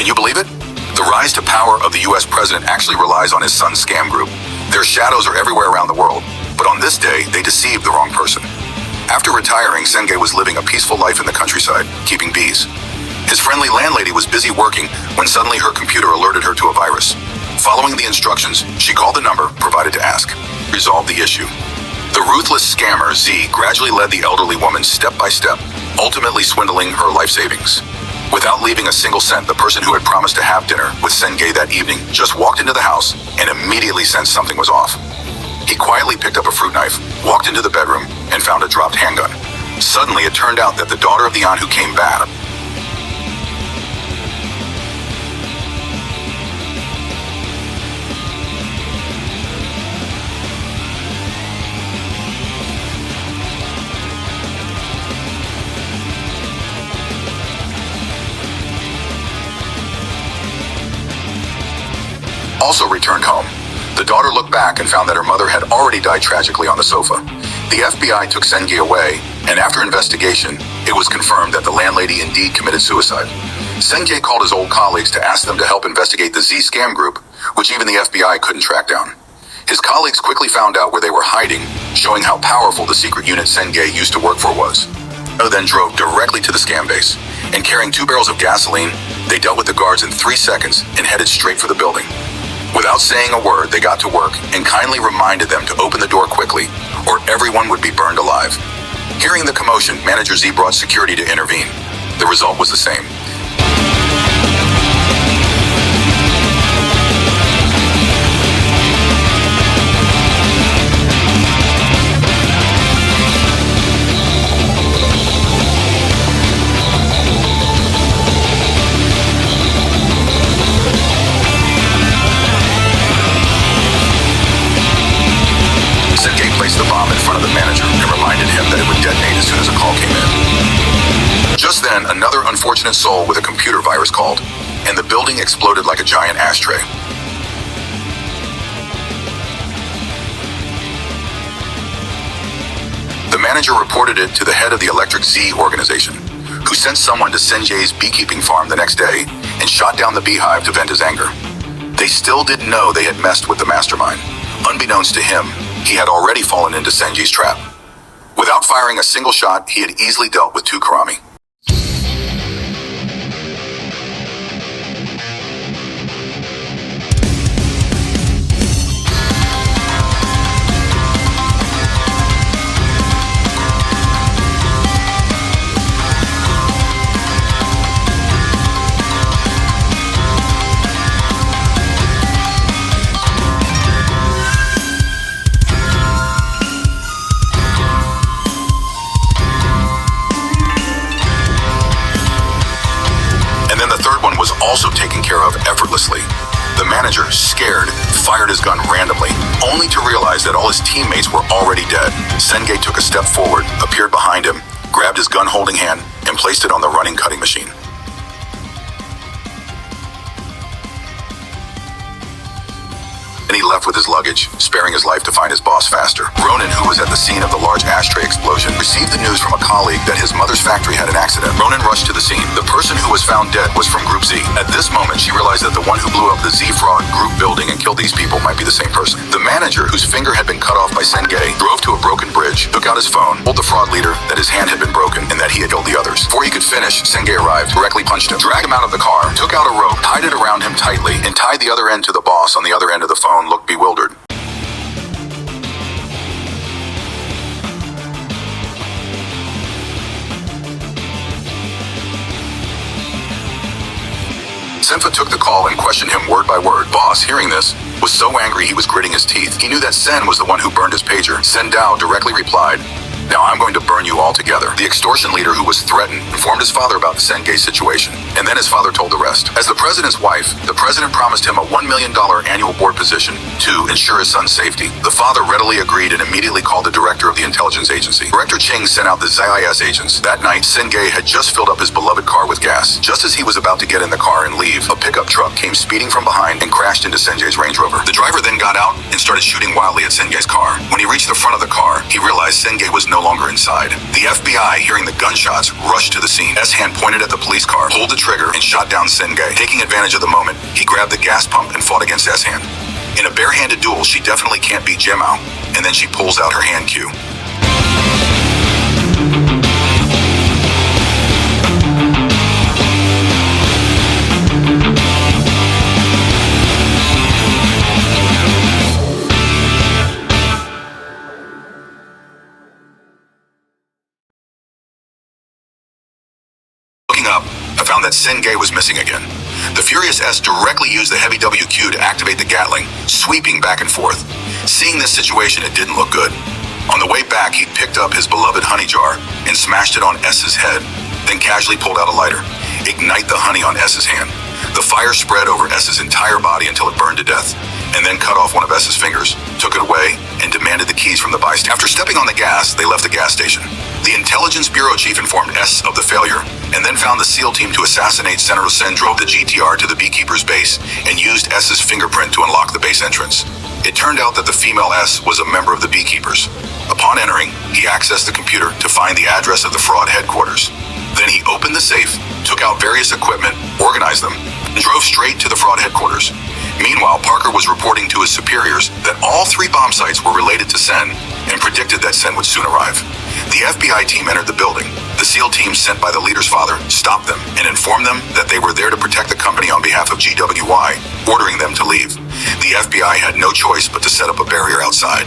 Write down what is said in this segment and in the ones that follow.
Can you believe it? The rise to power of the US president actually relies on his son's scam group. Their shadows are everywhere around the world, but on this day, they deceived the wrong person. After retiring, Senge was living a peaceful life in the countryside, keeping bees. His friendly landlady was busy working when suddenly her computer alerted her to a virus. Following the instructions, she called the number provided to ask. Resolve the issue. The ruthless scammer, Z, gradually led the elderly woman step by step, ultimately swindling her life savings. Without leaving a single cent, the person who had promised to have dinner with Senge that evening just walked into the house and immediately sensed something was off. He quietly picked up a fruit knife, walked into the bedroom, and found a dropped handgun. Suddenly, it turned out that the daughter of the aunt who came back also returned home. The daughter looked back and found that her mother had already died tragically on the sofa. The FBI took Senge away, and after investigation, it was confirmed that the landlady indeed committed suicide. Senge called his old colleagues to ask them to help investigate the Z scam group, which even the FBI couldn't track down. His colleagues quickly found out where they were hiding, showing how powerful the secret unit Senge used to work for was. They then drove directly to the scam base, and carrying 2 barrels of gasoline, they dealt with the guards in 3 seconds and headed straight for the building. Without saying a word, they got to work and kindly reminded them to open the door quickly, or everyone would be burned alive. Hearing the commotion, Manager Z brought security to intervene. The result was the same. Placed the bomb in front of the manager and reminded him that it would detonate as soon as a call came in. Just then, another unfortunate soul with a computer virus called, and the building exploded like a giant ashtray. The manager reported it to the head of the Electric Z organization, who sent someone to Senge's beekeeping farm the next day and shot down the beehive to vent his anger. They still didn't know they had messed with the mastermind. Unbeknownst to him, he had already fallen into Senge's trap. Without firing a single shot, he had easily dealt with 2 Karami. Also taken care of effortlessly. The manager, scared, fired his gun randomly, only to realize that all his teammates were already dead. Senge took a step forward, appeared behind him, grabbed his gun-holding hand, and placed it on the running cutting machine. And he left with his luggage, sparing his life to find his boss faster. Ronan, who was at the scene of the large ashtray explosion, received the news from a colleague that his mother's factory had an accident. Ronan rushed to the scene. The person who was found dead was from Group Z. At this moment, she realized that the one who blew up the Z Fraud group building and killed these people might be the same person. The manager, whose finger had been cut off by Senge, drove to a broken bridge, took out his phone, told the fraud leader that his hand had been broken and that he had killed the others. Before he could finish, Senge arrived, directly punched him, dragged him out of the car, took out a rope, tied it around him tightly, and tied the other end to the boss on the other end of the phone, looked bewildered. Senfa took the call and questioned him word by word. Boss, hearing this, was so angry he was gritting his teeth. He knew that Sen was the one who burned his pager. Sen Dao directly replied, "Now I'm going to burn you all together." The extortion leader, who was threatened, informed his father about the Senge situation, and then his father told the rest. As the president's wife, the president promised him a $1 million annual board position to ensure his son's safety. The father readily agreed and immediately called the director of the intelligence agency. Director Ching sent out the ZIS agents. That night, Senge had just filled up his beloved car with gas. Just as he was about to get in the car and leave, leave, a pickup truck came speeding from behind and crashed into Sanjay's Range Rover. The driver then got out and started shooting wildly at Sanjay's car. When he reached the front of the car, he realized Sanjay was no longer inside. The FBI, hearing the gunshots, rushed to the scene. S-Hand pointed at the police car, pulled the trigger, and shot down Sanjay. Taking advantage of the moment, he grabbed the gas pump and fought against S-Hand. In a barehanded duel, she definitely can't beat Jemao, and then she pulls out her hand cue. Looking up, I found that Sanjay was missing again. The Furious S directly used the heavy WQ to activate the Gatling, sweeping back and forth. Seeing this situation, it didn't look good. On the way back, he picked up his beloved honey jar and smashed it on S's head, then casually pulled out a lighter. Ignite the honey on S's hand. The fire spread over S's entire body until it burned to death, and then cut off one of S's fingers, took it away, and demanded the keys from the bystander. After stepping on the gas, they left the gas station. The Intelligence Bureau chief informed S of the failure, and then found the SEAL team to assassinate Senator Sen drove the GTR to the Beekeeper's base and used S's fingerprint to unlock the base entrance. It turned out that the female S was a member of the Beekeepers. Upon entering, he accessed the computer to find the address of the fraud headquarters. Then he opened the safe, took out various equipment, organized them, and drove straight to the fraud headquarters. Meanwhile, Parker was reporting to his superiors that all 3 bomb sites were related to Sen and predicted that Sen would soon arrive. The FBI team entered the building. The SEAL team sent by the leader's father stopped them and informed them that they were there to protect the company on behalf of GWY, ordering them to leave. The FBI had no choice but to set up a barrier outside.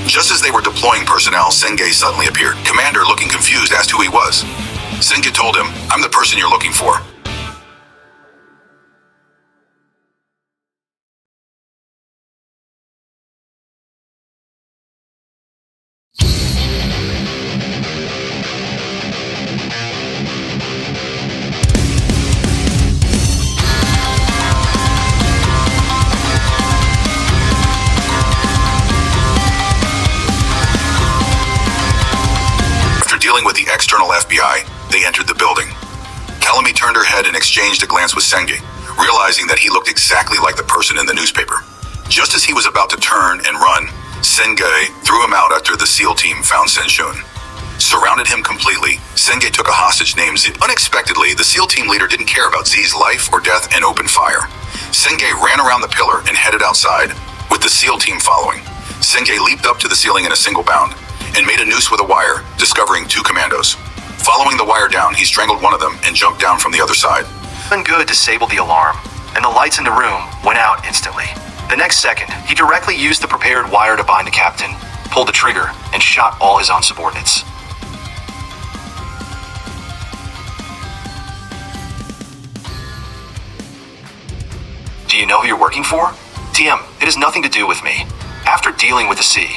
Just as they were deploying personnel, Sanjay suddenly appeared. Commander, looking confused, asked who he was. Sanjay told him, "I'm the person you're looking for." Dealing with the external FBI, they entered the building. Kalami turned her head and exchanged a glance with Sanjay, realizing that he looked exactly like the person in the newspaper. Just as he was about to turn and run, Sanjay threw him out after the SEAL team found Senshun. Surrounded him completely, Sanjay took a hostage named Z. Unexpectedly, the SEAL team leader didn't care about Z's life or death and opened fire. Sanjay ran around the pillar and headed outside, with the SEAL team following. Sanjay leaped up to the ceiling in a single bound and made a noose with a wire, discovering 2 commandos. Following the wire down, he strangled one of them and jumped down from the other side. Good disabled the alarm, and the lights in the room went out instantly. The next second, he directly used the prepared wire to bind the captain, pulled the trigger, and shot all his own subordinates. Do you know who you're working for? TM, it has nothing to do with me. After dealing with the sea,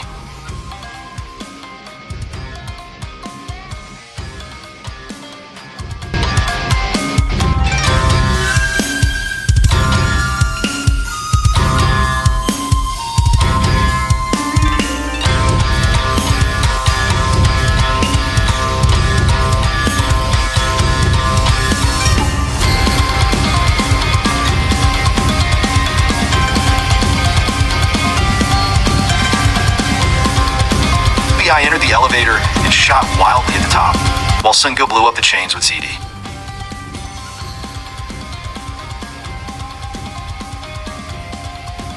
I entered the elevator and shot wildly at the top, while Sungo blew up the chains with ZD.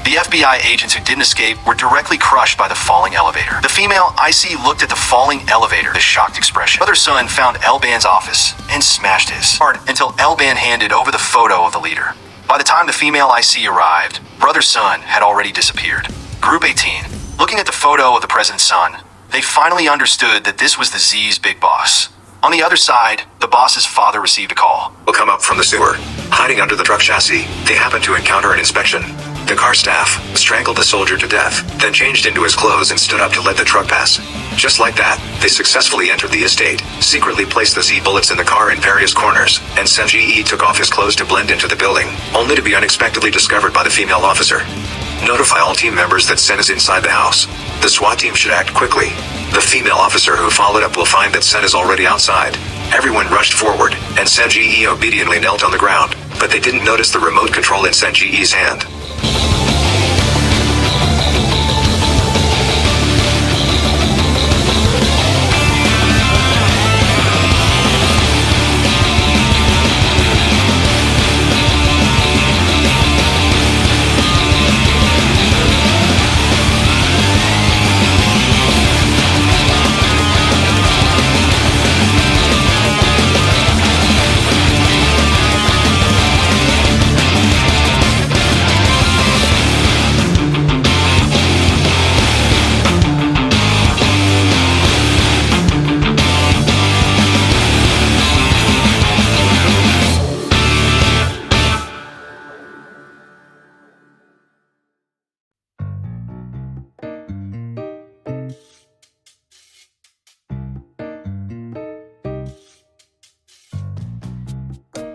The FBI agents who didn't escape were directly crushed by the falling elevator. The female IC looked at the falling elevator with a shocked expression. Brother Sun found Elban's office and smashed his hard until Elban handed over the photo of the leader. By the time the female IC arrived, Brother Sun had already disappeared. Group 18, looking at the photo of the president's son, they finally understood that this was the Z's big boss. On the other side, the boss's father received a call. Will come up from the sewer. Hiding under the truck chassis, they happened to encounter an inspection. The car staff strangled the soldier to death, then changed into his clothes and stood up to let the truck pass. Just like that, they successfully entered the estate, secretly placed the Z bullets in the car in various corners, and Senji took off his clothes to blend into the building, only to be unexpectedly discovered by the female officer. Notify all team members that Sen is inside the house. The SWAT team should act quickly. The female officer who followed up will find that Sen is already outside. Everyone rushed forward, and Senji obediently knelt on the ground. but they didn't notice the remote control in Senji's hand.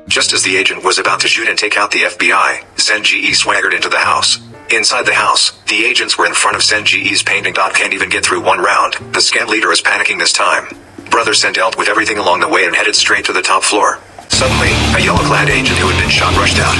Just as the agent was about to shoot and take out the FBI, Senji swaggered into the house. Inside the house, the agents were in front of Senji's painting. Can't even get through one round. The scam leader is panicking this time. Brother Sen dealt with everything along the way and headed straight to the top floor. Suddenly, a yellow-clad agent who had been shot rushed out.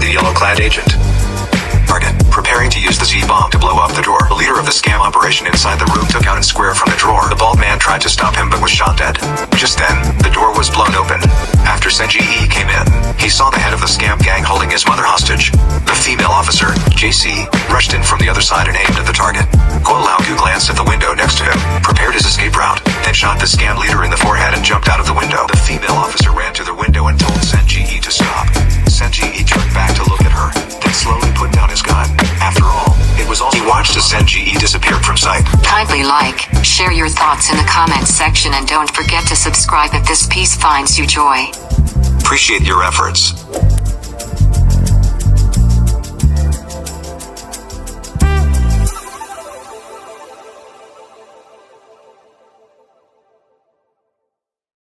Yellow-clad agent. Target, preparing to use the Z-bomb to blow up the drawer. The leader of the scam operation inside the room took out a square from the drawer. The bald man tried to stop him but was shot dead. Just then, the door was blown open. After Senji came in, he saw the head of the scam gang holding his mother hostage. The female officer, JC, rushed in from the other side and aimed at the target. Guo Laogu glanced at the window next to him, prepared his escape route, then shot the scam leader in the forehead and jumped out of the window. The female officer ran to the window and told Senji to stop. Senji turned back to look at her, then slowly put down his gun. After all, it was all he watched as Senji disappeared from sight. Kindly like, share your thoughts in the comments section and don't forget to subscribe if this piece finds you joy. Appreciate your efforts.